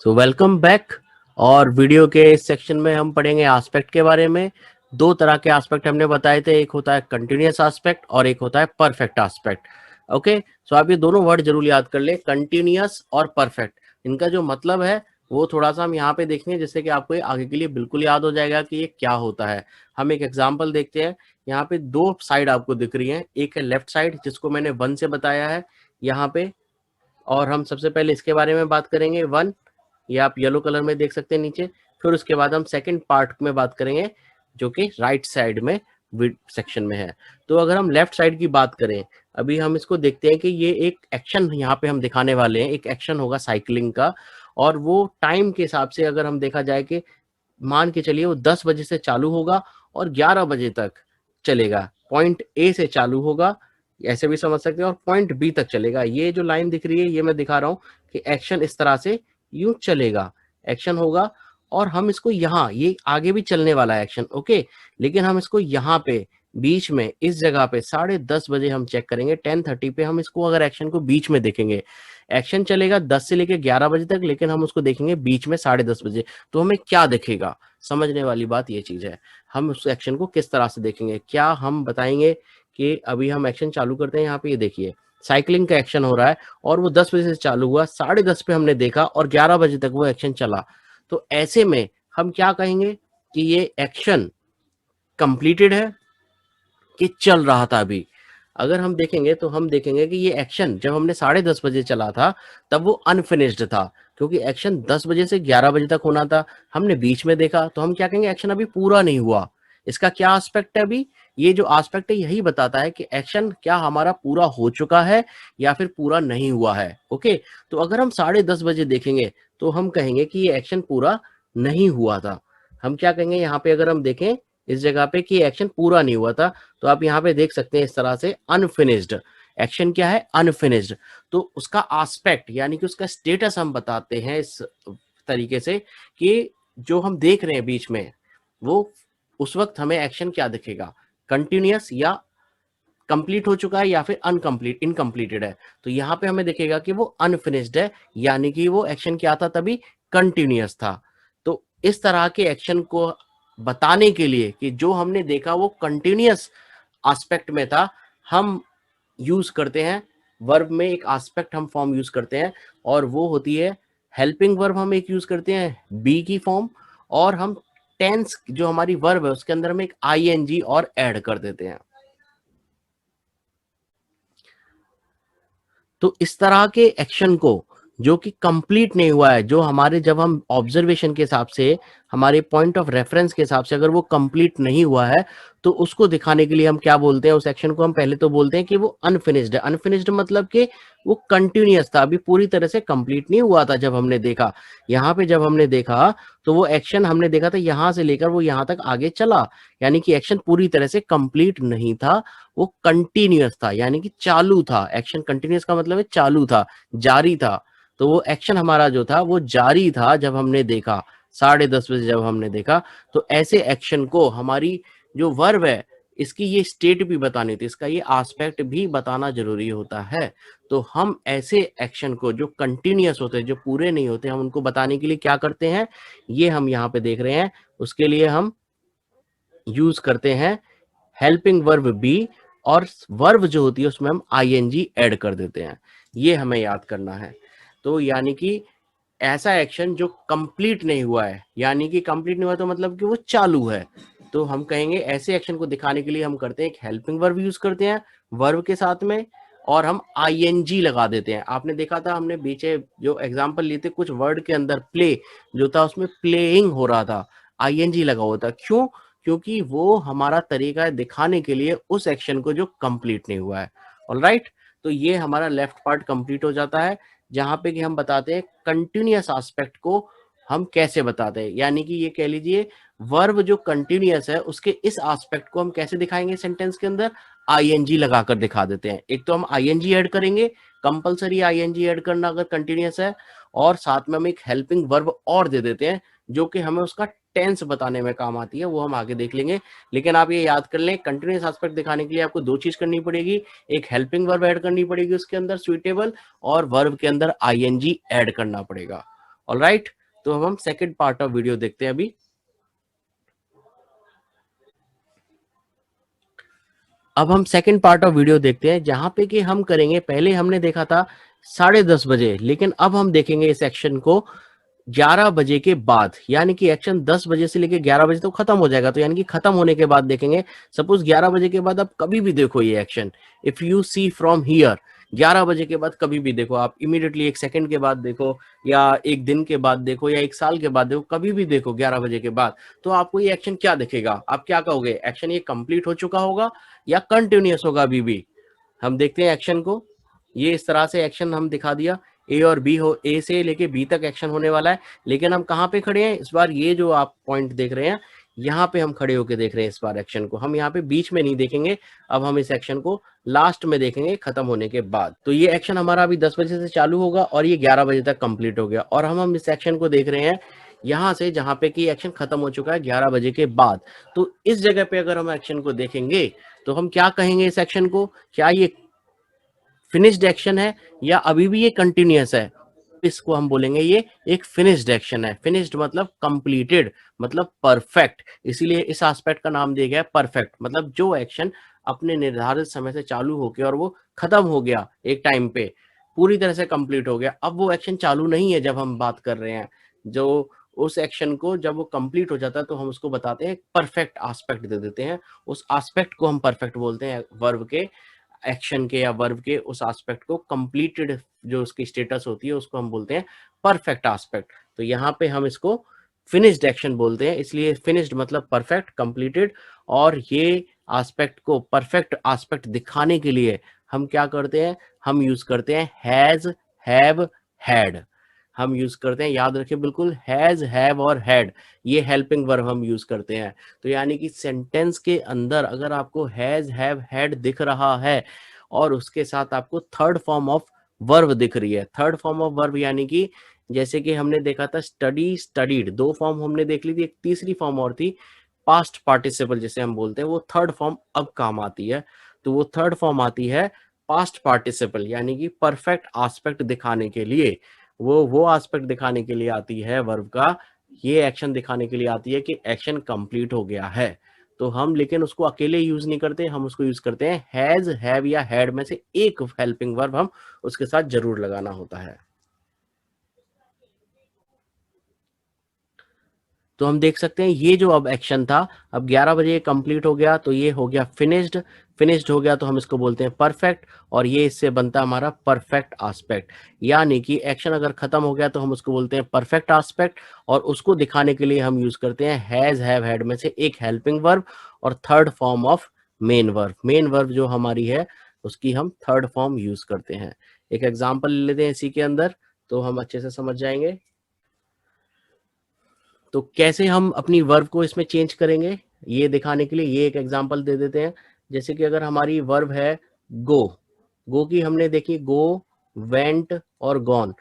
So welcome back. और video के इस सेक्शन में हम पढ़ेंगे एस्पेक्ट के बारे में। दो तरह के एस्पेक्ट हमने बताए थे, एक होता है कंटिन्यूअस एस्पेक्ट और एक होता है परफेक्ट एस्पेक्ट। ओके, सो आप ये दोनों वर्ड जरूर याद कर ले, कंटिन्यूअस और परफेक्ट। इनका जो मतलब है वो थोड़ा सा हम यहाँ पे देखेंगे, जिससे कि आपको ये आगे के लिए बिल्कुल याद हो जाएगा कि ये क्या होता है। हम एक एग्जाम्पल देखते हैं। यहाँ पे दो साइड आपको दिख रही है, एक है लेफ्ट साइड जिसको मैंने 1 से बताया है यहाँ पे, और हम सबसे पहले इसके बारे में बात करेंगे 1। ये आप येलो कलर में देख सकते हैं नीचे। फिर उसके बाद हम सेकंड पार्ट में बात करेंगे जो कि राइट साइड में सेक्शन में है। तो अगर हम लेफ्ट साइड की बात करें, अभी हम इसको देखते हैं कि ये एक एक्शन यहाँ पे हम दिखाने वाले हैं। एक एक्शन होगा साइकिलिंग का, और वो टाइम के हिसाब से अगर हम देखा जाए कि मान के चलिए वो 10 बजे से चालू होगा और 11 बजे तक चलेगा। पॉइंट ए से चालू होगा, ऐसे भी समझ सकते हैं, और पॉइंट बी तक चलेगा। ये जो लाइन दिख रही है ये मैं दिखा रहा हूँ कि एक्शन इस तरह से यूं चलेगा, एक्शन होगा। और हम इसको यहाँ, ये आगे भी चलने वाला है एक्शन, ओके, लेकिन हम इसको यहाँ पे बीच में इस जगह पे 10:30 बजे हम चेक करेंगे। 10:30 पे हम इसको अगर एक्शन को बीच में देखेंगे, एक्शन चलेगा 10 से लेके 11 बजे तक, लेकिन हम उसको देखेंगे बीच में 10:30 बजे, तो हमें क्या दिखेगा? समझने वाली बात ये चीज है। हम उस एक्शन को किस तरह से देखेंगे, क्या हम बताएंगे कि अभी हम एक्शन चालू करते हैं। यहाँ पे ये देखिए साइकिलिंग का एक्शन हो रहा है और वो 10 बजे से चालू हुआ, 10:30 पे हमने देखा और 11 बजे तक वो एक्शन चला। तो ऐसे में हम क्या कहेंगे कि ये एक्शन कंप्लीटेड है कि चल रहा था अभी। अगर हम देखेंगे तो हम देखेंगे कि ये एक्शन जब हमने 10:30 बजे चला था तब वो अनफिनिश्ड था, क्योंकि एक्शन 10 बजे से 11 बजे तक होना था। हमने बीच में देखा तो हम क्या कहेंगे, एक्शन अभी पूरा नहीं हुआ। इसका क्या एस्पेक्ट है? अभी ये जो एस्पेक्ट है यही बताता है कि एक्शन क्या हमारा पूरा हो चुका है या फिर पूरा नहीं हुआ है। ओके, तो अगर हम 10:30 बजे देखेंगे तो हम कहेंगे कि ये एक्शन पूरा नहीं हुआ था। हम क्या कहेंगे यहाँ पे, अगर हम देखें इस जगह पे कि एक्शन पूरा नहीं हुआ था, तो आप यहाँ पे देख सकते हैं इस तरह से अनफिनिश्ड। एक्शन क्या है? अनफिनिश्ड। तो उसका एस्पेक्ट यानी कि उसका स्टेटस हम बताते हैं इस तरीके से कि जो हम देख रहे हैं बीच में, वो उस वक्त हमें एक्शन क्या दिखेगा, कंटिन्यूअस या कंप्लीट हो चुका है या फिर अनकंप्लीट इनकम्प्लीटेड है। तो यहाँ पे हमें दिखेगा कि वो अनफिनिश्ड है, यानी कि वो एक्शन क्या था तभी, कंटिन्यूअस था। तो इस तरह के एक्शन को बताने के लिए कि जो हमने देखा वो कंटिन्यूअस एस्पेक्ट में था, हम यूज करते हैं वर्ब में एक एस्पेक्ट हम फॉर्म यूज करते हैं, और वो होती है हेल्पिंग वर्ब। हम एक यूज करते हैं बी की फॉर्म, और हम टेंस जो हमारी वर्ब है उसके अंदर हम एक आईएनजी और ऐड कर देते हैं। तो इस तरह के एक्शन को जो कि कंप्लीट नहीं हुआ है, जो हमारे जब हम ऑब्जर्वेशन के हिसाब से, हमारे पॉइंट ऑफ रेफरेंस के हिसाब से अगर वो कंप्लीट नहीं हुआ है, तो उसको दिखाने के लिए हम क्या बोलते हैं, उस एक्शन को हम पहले तो बोलते हैं कि वो अनफिनिश्ड है। अनफिनिश्ड मतलब कि वो कंटिन्यूअस था, अभी पूरी तरह से कंप्लीट नहीं हुआ था। जब हमने देखा यहाँ पे, जब हमने देखा तो वो एक्शन हमने देखा था यहां से लेकर वो यहां तक आगे चला, यानी कि एक्शन पूरी तरह से कंप्लीट नहीं था, वो कंटिन्यूअस था, यानी कि चालू था। एक्शन कंटिन्यूअस का मतलब है चालू था, जारी था। तो वो एक्शन हमारा जो था वो जारी था जब हमने देखा 10:30 बजे, जब हमने देखा। तो ऐसे एक्शन को हमारी जो वर्ब है इसकी ये स्टेट भी बतानी थी, इसका ये एस्पेक्ट भी बताना जरूरी होता है। तो हम ऐसे एक्शन को जो कंटिन्यूअस होते हैं, जो पूरे नहीं होते, हम उनको बताने के लिए क्या करते हैं, ये हम यहाँ पे देख रहे हैं। उसके लिए हम यूज करते हैं हेल्पिंग वर्ब बी, और वर्ब जो होती है उसमें हम आईएनजी ऐड कर देते हैं। ये हमें याद करना है। तो यानी कि ऐसा एक्शन जो कंप्लीट नहीं हुआ है, यानी कि कंप्लीट नहीं हुआ तो मतलब कि वो चालू है, तो हम कहेंगे ऐसे एक्शन को दिखाने के लिए हम करते हैं एक हेल्पिंग वर्ब यूज करते हैं वर्ब के साथ में, और हम आईएनजी लगा देते हैं। आपने देखा था हमने पीछे जो एग्जांपल लिए थे, कुछ वर्ड के अंदर प्ले जो था उसमें प्लेइंग हो रहा था, आईएनजी लगा हुआ था। क्यों? क्योंकि वो हमारा तरीका है दिखाने के लिए उस एक्शन को जो कंप्लीट नहीं हुआ है। ऑलराइट, तो ये हमारा लेफ्ट पार्ट कंप्लीट हो जाता है, जहां पे कि हम बताते हैं कंटिन्यूअस एस्पेक्ट को हम कैसे बताते हैं, यानी कि ये कह लीजिए वर्ब जो कंटिन्यूअस है उसके इस एस्पेक्ट को हम कैसे दिखाएंगे सेंटेंस के अंदर, आईएनजी लगाकर दिखा देते हैं। एक तो हम आईएनजी ऐड करेंगे, कंपलसरी आईएनजी ऐड करना अगर कंटिन्यूअस है, और साथ में हम एक हेल्पिंग वर्ब और दे देते हैं जो कि हमें उसका टेंस बताने में काम आती है, वो हम आगे देख लेंगे। लेकिन आप ये याद कर लें, कंटिन्यूअस एस्पेक्ट दिखाने के लिए आपको दो चीज करनी पड़ेगी, एक हेल्पिंग वर्ब ऐड करनी पड़ेगी उसके अंदर सुइटेबल, और वर्ब के अंदर आईएनजी ऐड करना पड़ेगा। ऑलराइट, तो हम सेकंड पार्ट ऑफ वीडियो देखते हैं अभी। अब हम सेकंड पार्ट ऑफ वीडियो देखते हैं, जहां पे कि हम करेंगे, पहले हमने देखा था 10:30 बजे, लेकिन अब हम देखेंगे इस एक्शन को 11 बजे के बाद, यानी कि एक्शन 10 बजे से लेके 11 बजे तक खत्म हो जाएगा, तो यानी कि खत्म होने के बाद देखेंगे। सपोज 11 बजे के बाद आप कभी भी देखो ये action, if you see from here, 11 बजे के बाद कभी भी देखो, आप इमीडिएटली 1 सेकंड के बाद देखो, या 1 दिन के बाद देखो, या 1 साल के बाद देखो, कभी भी देखो 11 बजे के बाद, तो आपको ये एक्शन क्या दिखेगा, आप क्या कहोगे, एक्शन ये कंप्लीट हो चुका होगा या कंटिन्यूअस होगा अभी भी। हम देखते हैं एक्शन को, ये इस तरह से एक्शन हम दिखा दिया, ए और बी हो, ए से लेके बी तक एक्शन होने वाला है, लेकिन हम कहाँ पे खड़े हैं इस बार, ये जो आप पॉइंट देख रहे हैं यहाँ पे हम खड़े होके देख रहे हैं इस बार एक्शन को, हम यहाँ पे बीच में नहीं देखेंगे, अब हम इस एक्शन को लास्ट में देखेंगे खत्म होने के बाद। तो ये एक्शन हमारा अभी 10 बजे से चालू होगा और ये 11 बजे तक कंप्लीट हो गया, और हम इस एक्शन को देख रहे हैं यहाँ से, जहां पे कि एक्शन खत्म हो चुका है 11 बजे के बाद। तो इस जगह पे अगर हम एक्शन को देखेंगे तो हम क्या कहेंगे इस एक्शन को, क्या ये फिनिश्ड एक्शन है या अभी भी ये कंटिन्यूअस है। इसको हम बोलेंगे ये एक फिनिश्ड एक्शन है। फिनिश्ड मतलब कंप्लीटेड, मतलब परफेक्ट, इसीलिए इस एस्पेक्ट का नाम दिया गया परफेक्ट, मतलब जो एक्शन अपने निर्धारित समय से चालू हो गया और वो खत्म हो गया एक टाइम पे, पूरी तरह से कंप्लीट हो गया, अब वो एक्शन चालू नहीं है जब हम बात कर रहे हैं, जो उस एक्शन को जब वो कंप्लीट हो जाता है तो हम उसको बताते हैं परफेक्ट एस्पेक्ट दे देते हैं, उस एस्पेक्ट को हम परफेक्ट बोलते हैं, वर्ब के, एक्शन के या वर्ब के उस एस्पेक्ट को, कंप्लीटेड जो उसकी स्टेटस होती है उसको हम बोलते हैं परफेक्ट एस्पेक्ट। तो यहाँ पे हम इसको फिनिश्ड एक्शन बोलते हैं, इसलिए फिनिश्ड मतलब परफेक्ट, कंप्लीटेड, और ये एस्पेक्ट को, परफेक्ट एस्पेक्ट दिखाने के लिए हम क्या करते हैं, हम यूज करते हैं हैज, हैव, हैड, हम यूज करते हैं, याद रखिए बिल्कुल, हैज, हैव और हैड, ये हेल्पिंग वर्ब हम यूज करते हैं। तो यानी कि सेंटेंस के अंदर अगर आपको हैज, हैव, हैड दिख रहा है और उसके साथ आपको थर्ड फॉर्म ऑफ वर्ब दिख रही है, थर्ड फॉर्म ऑफ वर्ब यानी कि जैसे कि हमने देखा था स्टडी, स्टडीड, दो फॉर्म हमने देख ली थी, एक तीसरी फॉर्म और थी पास्ट पार्टिसिपल जिसे हम बोलते हैं, वो थर्ड फॉर्म अब काम आती है। तो वो थर्ड फॉर्म आती है पास्ट पार्टिसिपल, यानी कि परफेक्ट एस्पेक्ट दिखाने के लिए, वो एस्पेक्ट दिखाने के लिए आती है वर्ब का, ये एक्शन दिखाने के लिए आती है कि एक्शन कंप्लीट हो गया है। तो हम लेकिन उसको अकेले यूज नहीं करते, हम उसको यूज करते हैं हैज, हैव या हैड में से एक हेल्पिंग वर्ब हम उसके साथ जरूर लगाना होता है। तो हम देख सकते हैं ये जो अब एक्शन था, अब 11 बजे कंप्लीट हो गया, तो ये हो गया फिनिश्ड, फिनिश्ड हो गया तो हम इसको बोलते हैं परफेक्ट, और ये इससे बनता है हमारा परफेक्ट एस्पेक्ट, यानी कि एक्शन अगर खत्म हो गया तो हम उसको बोलते हैं परफेक्ट एस्पेक्ट, और उसको दिखाने के लिए हम यूज करते हैं हैज, हैव, हैड में से एक हेल्पिंग वर्ब और third form of main verb. Main verb जो हमारी है उसकी हम थर्ड फॉर्म यूज करते हैं। एक एग्जाम्पल ले लेते हैं इसी के अंदर, तो हम अच्छे से समझ जाएंगे। तो कैसे हम अपनी वर्ब को इसमें चेंज करेंगे ये दिखाने के लिए ये एक एग्जांपल दे देते हैं। जैसे कि अगर हमारी वर्ब है गो, गो की हमने देखी गो, वेंट और गॉन,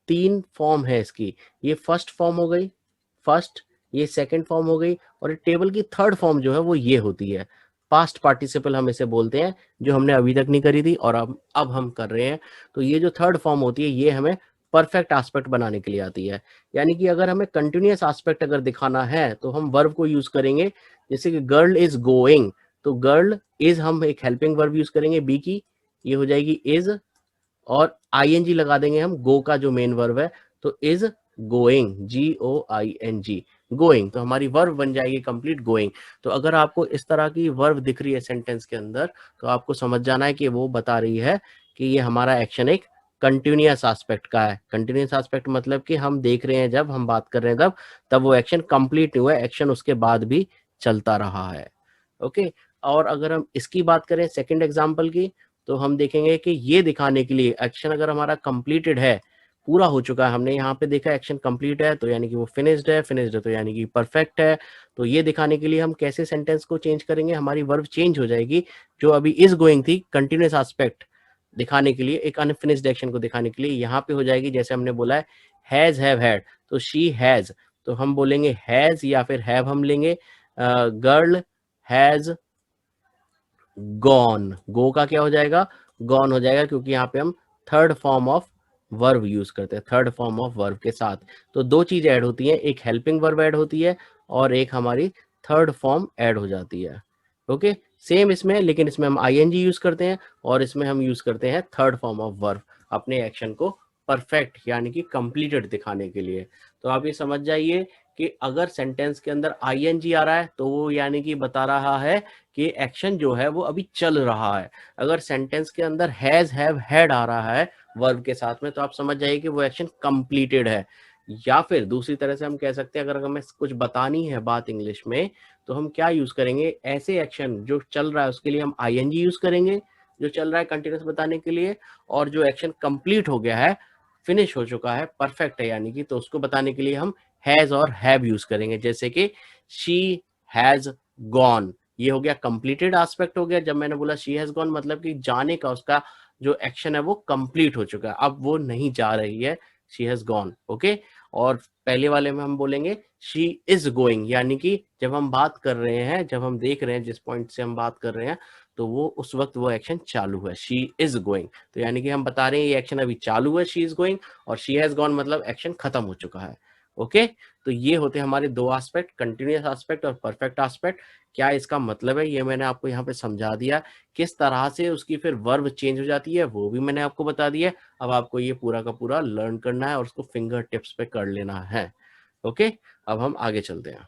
तीन फॉर्म है इसकी, ये फर्स्ट फॉर्म हो गई, फर्स्ट, ये सेकंड फॉर्म हो गई, और टेबल की थर्ड फॉर्म जो है वो ये होती है पास्ट पार्टिसिपल, हम इसे बोलते हैं, जो हमने अभी तक नहीं करी थी और अब हम कर रहे हैं। तो ये जो थर्ड फॉर्म होती है ये हमें परफेक्ट एस्पेक्ट बनाने के लिए आती है। यानी कि अगर हमें कंटिन्यूअस एस्पेक्ट अगर दिखाना है तो हम वर्ब को यूज करेंगे, जैसे कि गर्ल इज गोइंग, तो गर्ल इज हम एक हेल्पिंग वर्ब यूज करेंगे बी की, ये हो जाएगी इज, और आईएनजी लगा देंगे हम गो का जो मेन वर्ब है, तो इज गोइंग, GOING, गोइंग, तो हमारी वर्ब बन जाएगी कंप्लीट गोइंग। तो अगर आपको इस तरह की वर्ब दिख रही है सेंटेंस के अंदर, तो आपको समझ जाना है कि वो बता रही है कि ये हमारा एक्शन एक कंटिन्यूअस एस्पेक्ट का है। कंटिन्यूअस एस्पेक्ट मतलब कि हम देख रहे हैं, जब हम बात कर रहे हैं तब वो एक्शन कंप्लीट हुआ है, एक्शन उसके बाद भी चलता रहा है। ओके, और अगर हम इसकी बात करें सेकंड एग्जांपल की, तो हम देखेंगे कि ये दिखाने के लिए एक्शन अगर हमारा कंप्लीटेड है, पूरा हो चुका है, हमने यहाँ पे देखा एक्शन कंप्लीट है तो यानी कि वो फिनिश्ड है, फिनिश्ड है तो यानी कि परफेक्ट है। तो ये दिखाने के लिए हम कैसे सेंटेंस को चेंज करेंगे, हमारी वर्ब चेंज हो जाएगी, जो अभी इज गोइंग थी कंटिन्यूअस एस्पेक्ट दिखाने के लिए, एक अनफिनिश्ड एक्शन को दिखाने के लिए यहाँ पे हो जाएगी, जैसे हमने बोला है हैज, हैव, हैड, तो शी हैज, तो हम बोलेंगे हैज या फिर हैव हम लेंगे, गर्ल हैज गॉन, गो का क्या हो जाएगा, गॉन हो जाएगा, क्योंकि यहाँ पे हम third form of verb use करते हैं, थर्ड फॉर्म ऑफ वर्ब के साथ। तो दो चीज ऐड होती हैं, एक हेल्पिंग वर्ब ऐड होती है और एक हमारी थर्ड फॉर्म ऐड हो जाती है। ओके, सेम इसमें, लेकिन इसमें हम आईएनजी यूज करते हैं और इसमें हम यूज करते हैं थर्ड फॉर्म ऑफ वर्ब अपने एक्शन को परफेक्ट यानी कि कंप्लीटेड दिखाने के लिए। तो आप ये समझ जाइए कि अगर सेंटेंस के अंदर आईएनजी आ रहा है तो वो यानी कि बता रहा है कि एक्शन जो है वो अभी चल रहा है। अगर सेंटेंस के अंदर हैज, हैव, हैड आ रहा है वर्ब के साथ में, तो आप समझ जाइए कि वो एक्शन कंप्लीटेड है। या फिर दूसरी तरह से हम कह सकते हैं, अगर हमें कुछ बतानी है बात इंग्लिश में, तो हम क्या यूज करेंगे, ऐसे एक्शन जो चल रहा है उसके लिए हम आईएनजी यूज करेंगे, जो चल रहा है कंटिन्यूस बताने के लिए, और जो एक्शन कंप्लीट हो गया है, फिनिश हो चुका है, परफेक्ट है यानी कि, तो उसको बताने के लिए हम हैज और हैव यूज करेंगे। जैसे कि शी हैज गॉन, ये हो गया कंप्लीटेड एस्पेक्ट हो गया। जब मैंने बोला शी हैज गॉन, मतलब कि जाने का उसका जो एक्शन है वो कंप्लीट हो चुका है, अब वो नहीं जा रही है, शी हैज गॉन। ओके, और पहले वाले में हम बोलेंगे शी इज गोइंग, यानी कि जब हम बात कर रहे हैं, जब हम देख रहे हैं जिस पॉइंट से हम बात कर रहे हैं, तो वो उस वक्त वो एक्शन चालू है, शी इज गोइंग। तो यानी कि हम बता रहे हैं ये एक्शन अभी चालू है, शी इज गोइंग, और शी हैज गॉन मतलब एक्शन खत्म हो चुका है। ओके, तो ये होते हैं हमारे दो एस्पेक्ट, कंटिन्यूअस एस्पेक्ट और परफेक्ट एस्पेक्ट। क्या इसका मतलब है, ये मैंने आपको यहाँ पे समझा दिया। किस तरह से उसकी फिर वर्ब चेंज हो जाती है वो भी मैंने आपको बता दिया। अब आपको ये पूरा का पूरा लर्न करना है और उसको फिंगर टिप्स पे कर लेना है। ओके, अब हम आगे चलते हैं।